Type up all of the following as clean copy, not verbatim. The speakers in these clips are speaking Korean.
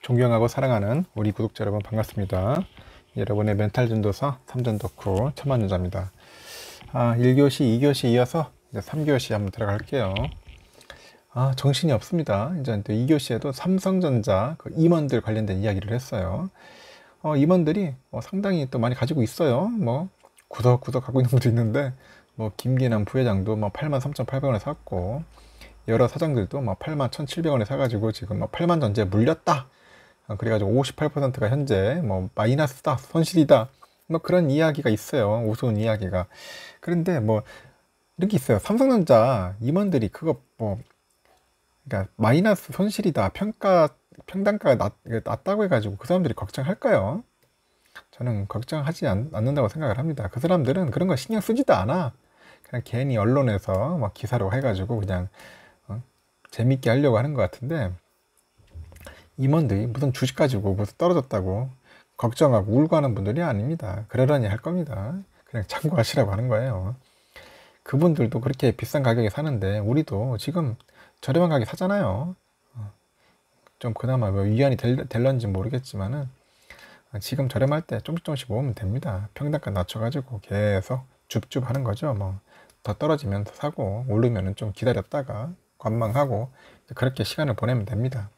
존경하고 사랑하는 우리 구독자 여러분 반갑습니다. 여러분의 멘탈 전도사 3전 덕후 천만전자입니다. 1교시, 2교시 이어서 이제 3교시 한번 들어갈게요. 정신이 없습니다. 이제 2교시에도 삼성전자 그 임원들 관련된 이야기를 했어요. 임원들이 상당히 또 많이 가지고 있어요. 뭐 구석구석 갖고 있는 분도 있는데, 뭐 김기남 부회장도 뭐 83,800원에 샀고, 여러 사장들도 뭐 81,700원에 사가지고 지금 뭐 8만 전지에 물렸다. 그래가지고 58%가 현재 뭐 마이너스다, 손실이다, 뭐 그런 이야기가 있어요. 우스운 이야기가. 그런데 뭐 이런 게 있어요. 삼성전자 임원들이 그거 뭐 그러니까 마이너스 손실이다, 평단가가 낮다고 해가지고 그 사람들이 걱정할까요? 저는 걱정하지 않는다고 생각을 합니다. 그 사람들은 그런 거 신경 쓰지도 않아. 그냥 괜히 언론에서 막 기사로 해가지고 그냥 재밌게 하려고 하는 것 같은데, 임원들이 무슨 주식 가지고 무슨 떨어졌다고 걱정하고 울고 하는 분들이 아닙니다. 그러려니 할 겁니다. 그냥 참고하시라고 하는 거예요. 그분들도 그렇게 비싼 가격에 사는데 우리도 지금 저렴한 가격에 사잖아요. 좀 그나마 뭐 위안이 될런지 모르겠지만은 지금 저렴할 때 조금씩 모으면 됩니다. 평단가 낮춰가지고 계속 줍줍 하는 거죠. 뭐 더 떨어지면 더 사고, 오르면은 좀 기다렸다가 관망하고, 그렇게 시간을 보내면 됩니다.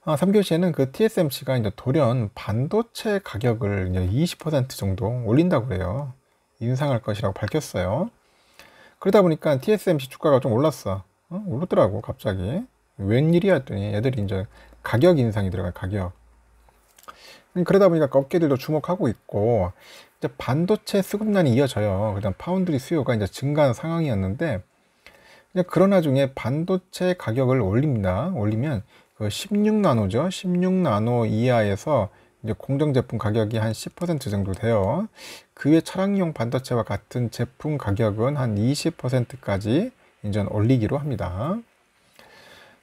3교시에는 그 TSMC가 이제 돌연 반도체 가격을 이제 20% 정도 올린다고 그래요. 인상할 것이라고 밝혔어요. 그러다 보니까 TSMC 주가가 좀 올랐어. 오르더라고, 갑자기. 웬일이야 했더니 애들이 이제 가격 인상이 들어가요, 가격. 그러다 보니까 업계들도 주목하고 있고, 이제 반도체 수급난이 이어져요. 그다음 파운드리 수요가 이제 증가한 상황이었는데, 이제 그런 와중에 반도체 가격을 올립니다. 올리면 그 16나노죠. 16나노 이하에서 이제 공정 제품 가격이 한 10% 정도 돼요. 그 외 차량용 반도체와 같은 제품 가격은 한 20%까지 이제 올리기로 합니다.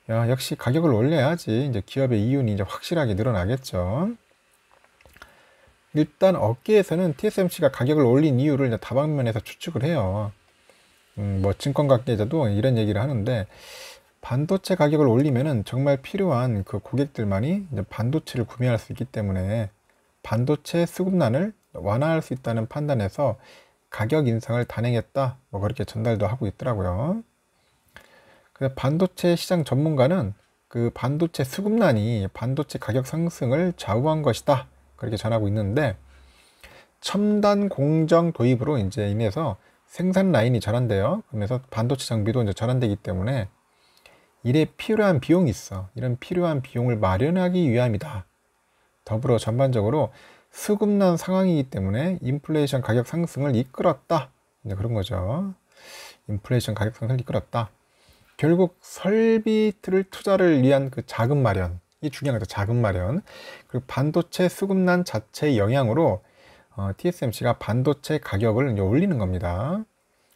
역시 가격을 올려야지 이제 기업의 이윤이 이제 확실하게 늘어나겠죠. 일단 업계에서는 TSMC가 가격을 올린 이유를 이제 다방면에서 추측을 해요. 뭐 증권 관계자도 이런 얘기를 하는데, 반도체 가격을 올리면은 정말 필요한 그 고객들만이 이제 반도체를 구매할 수 있기 때문에 반도체 수급난을 완화할 수 있다는 판단에서 가격 인상을 단행했다, 뭐 그렇게 전달도 하고 있더라고요. 그래서 반도체 시장 전문가는 그 반도체 수급난이 반도체 가격 상승을 좌우한 것이다, 그렇게 전하고 있는데, 첨단 공정 도입으로 이제 인해서 생산 라인이 전환돼요. 그러면서 반도체 장비도 이제 전환되기 때문에 이래 필요한 비용이 있어. 이런 필요한 비용을 마련하기 위함이다. 더불어 전반적으로 수급난 상황이기 때문에 인플레이션 가격 상승을 이끌었다, 이제 그런 거죠. 인플레이션 가격 상승을 이끌었다. 결국 설비를 투자를 위한 그 자금 마련, 이 중요한 거죠. 자금 마련. 그리고 반도체 수급난 자체의 영향으로 TSMC가 반도체 가격을 이제 올리는 겁니다.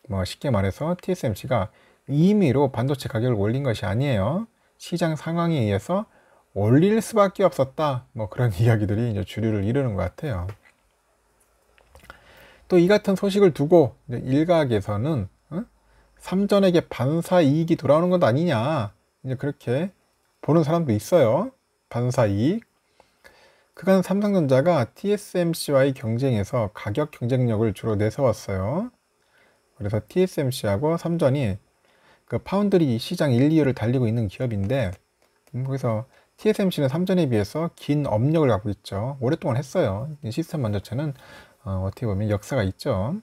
뭐 쉽게 말해서 TSMC가 임의로 반도체 가격을 올린 것이 아니에요. 시장 상황에 의해서 올릴 수밖에 없었다, 뭐 그런 이야기들이 이제 주류를 이루는 것 같아요. 또 이 같은 소식을 두고 이제 일각에서는 삼전에게 반사 이익이 돌아오는 것 아니냐, 이제 그렇게 보는 사람도 있어요. 반사 이익. 그간 삼성전자가 TSMC와의 경쟁에서 가격 경쟁력을 주로 내세웠어요. 그래서 TSMC하고 삼전이 그 파운드리 시장 1, 2위를 달리고 있는 기업인데, 거기서 TSMC는 삼전에 비해서 긴 업력을 갖고 있죠. 오랫동안 했어요. 시스템 반도체는 어떻게 보면 역사가 있죠.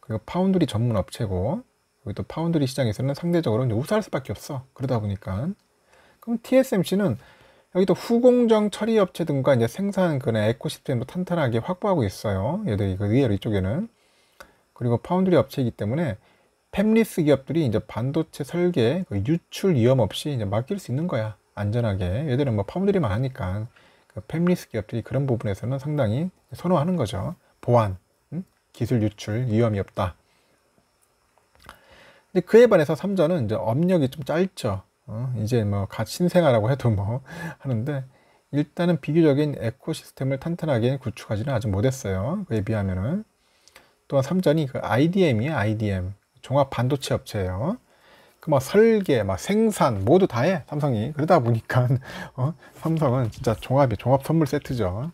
그리고 파운드리 전문 업체고, 그리고 또 파운드리 시장에서는 상대적으로 이제 우세할 수밖에 없어. 그러다 보니까. 그럼 TSMC는 여기 또 후공정 처리 업체 등과 이제 생산 그런 에코시스템도 탄탄하게 확보하고 있어요. 얘들이 그 의외로 이쪽에는. 그리고 파운드리 업체이기 때문에 팹리스 기업들이 이제 반도체 설계, 그 유출 위험 없이 이제 맡길 수 있는 거야. 안전하게. 얘들은 뭐 파운드리만 하니까 그 팹리스 기업들이 그런 부분에서는 상당히 선호하는 거죠. 보안, 기술 유출 위험이 없다. 근데 그에 반해서 삼전은 이제 업력이 좀 짧죠. 이제 뭐 갓 신생아라고 해도 뭐 하는데, 일단은 비교적인 에코시스템을 탄탄하게 구축하지는 아직 못했어요. 그에 비하면은. 또한 삼전이 그 IDM이에요. IDM 종합 반도체 업체예요. 그 뭐 설계, 막 생산 모두 다 해, 삼성이. 그러다 보니까 삼성은 진짜 종합 선물 세트죠.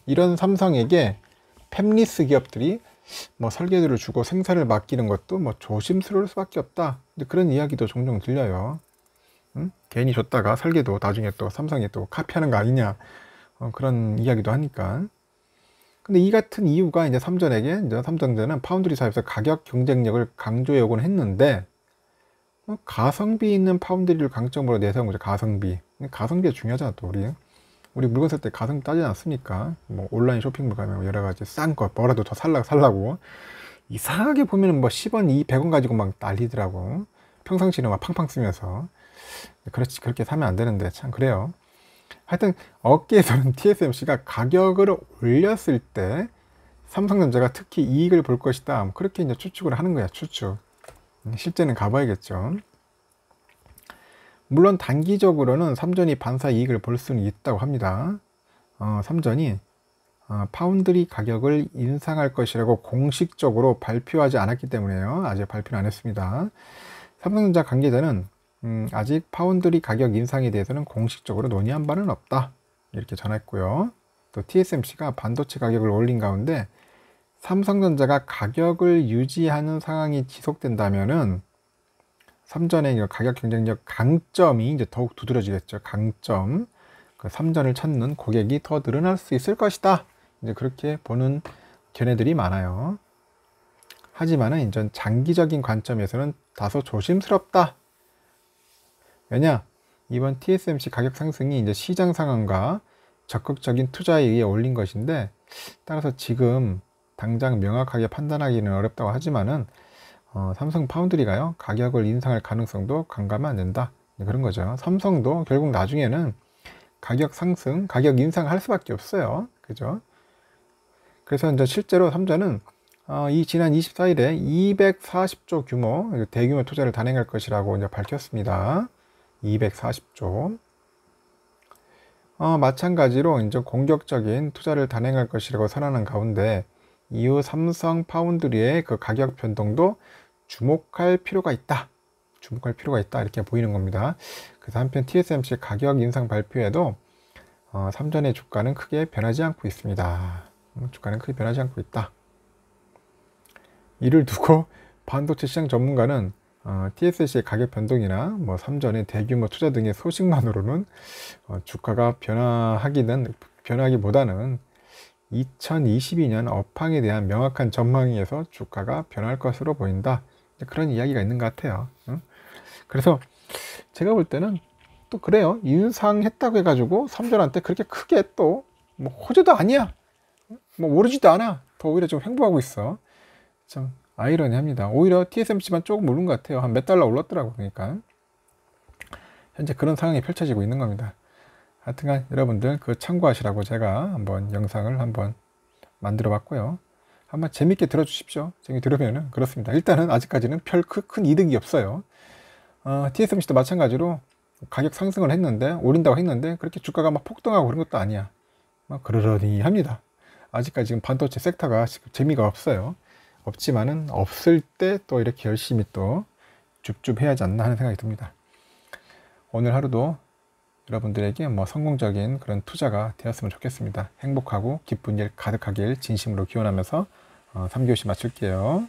이런 삼성에게 팹리스 기업들이 뭐 설계도를 주고 생산을 맡기는 것도 뭐 조심스러울 수밖에 없다. 그런 이야기도 종종 들려요. 괜히 줬다가 설계도 나중에 또 삼성이 또 카피하는 거 아니냐, 그런 이야기도 하니까. 근데 이 같은 이유가 이제 삼전에게, 이제 삼성전자는 파운드리 사업에서 가격 경쟁력을 강조 요구는 했는데, 가성비 있는 파운드리를 강점으로 내세운 거죠. 가성비가 중요하잖아. 또 우리 물건 살 때 가성비 따지지 않습니까? 뭐 온라인 쇼핑몰 가면 여러 가지 싼 거 뭐라도 더 살라고 이상하게 보면은 뭐 10원, 100원 가지고 막 난리더라고. 평상시는 막 팡팡 쓰면서. 그렇지, 그렇게 사면 안 되는데 참 그래요. 하여튼 업계에서는 TSMC가 가격을 올렸을 때 삼성전자가 특히 이익을 볼 것이다, 그렇게 이제 추측을 하는 거야. 추측. 실제는 가봐야겠죠. 물론 단기적으로는 삼전이 반사 이익을 볼 수는 있다고 합니다. 삼전이 파운드리 가격을 인상할 것이라고 공식적으로 발표하지 않았기 때문에요. 아직 발표는 안 했습니다. 삼성전자 관계자는 아직 파운드리 가격 인상에 대해서는 공식적으로 논의한 바는 없다, 이렇게 전했고요. 또 TSMC가 반도체 가격을 올린 가운데 삼성전자가 가격을 유지하는 상황이 지속된다면은 삼전의 가격 경쟁력 강점이 이제 더욱 두드러지겠죠. 강점. 그 삼전을 찾는 고객이 더 늘어날 수 있을 것이다, 이제 그렇게 보는 견해들이 많아요. 하지만은 이제 장기적인 관점에서는 다소 조심스럽다. 왜냐? 이번 TSMC 가격 상승이 이제 시장 상황과 적극적인 투자에 의해 올린 것인데, 따라서 지금 당장 명확하게 판단하기는 어렵다고 하지만은 삼성 파운드리가요, 가격을 인상할 가능성도 간과하면 안 된다, 그런 거죠. 삼성도 결국 나중에는 가격 상승, 가격 인상할 수밖에 없어요. 그죠? 그래서 이제 실제로 삼전은 이 지난 24일에 240조 규모 대규모 투자를 단행할 것이라고 이제 밝혔습니다. 240조. 마찬가지로 이제 공격적인 투자를 단행할 것이라고 선언한 가운데, 이후 삼성 파운드리의 그 가격 변동도 주목할 필요가 있다, 이렇게 보이는 겁니다. 그래서 한편 TSMC 가격 인상 발표에도 삼전의 주가는 크게 변하지 않고 있습니다. 주가는 크게 변하지 않고 있다. 이를 두고 반도체 시장 전문가는 TSMC의 가격 변동이나 뭐 삼전의 대규모 투자 등의 소식만으로는 주가가 변하기보다는 2022년 업황에 대한 명확한 전망에서 주가가 변할 것으로 보인다, 그런 이야기가 있는 것 같아요. 그래서 제가 볼 때는 또 그래요. 인상했다고 해가지고 삼전한테 그렇게 크게 또 뭐 호재도 아니야, 뭐 오르지도 않아, 더 오히려 좀 횡보하고 있어. 참 아이러니합니다. 오히려 TSMC만 조금 오른 것 같아요. 한 몇 달러 올랐더라고. 그러니까 현재 그런 상황이 펼쳐지고 있는 겁니다. 하여튼간 여러분들 그 참고하시라고 제가 한번 영상을 한번 만들어 봤고요. 한번 재밌게 들어주십시오. 재밌게 들으면은 그렇습니다. 일단은 아직까지는 별 큰 이득이 없어요. TSMC도 마찬가지로 가격 상승을 했는데, 오른다고 했는데 그렇게 주가가 막 폭등하고 그런 것도 아니야. 막 그러려니 합니다. 아직까지 지금 반도체 섹터가 지금 재미가 없어요. 없지만은 없을 때 또 이렇게 열심히 또 줍줍 해야지 않나 하는 생각이 듭니다. 오늘 하루도 여러분들에게 뭐 성공적인 그런 투자가 되었으면 좋겠습니다. 행복하고 기쁜 일 가득하길 진심으로 기원하면서 3교시 마칠게요.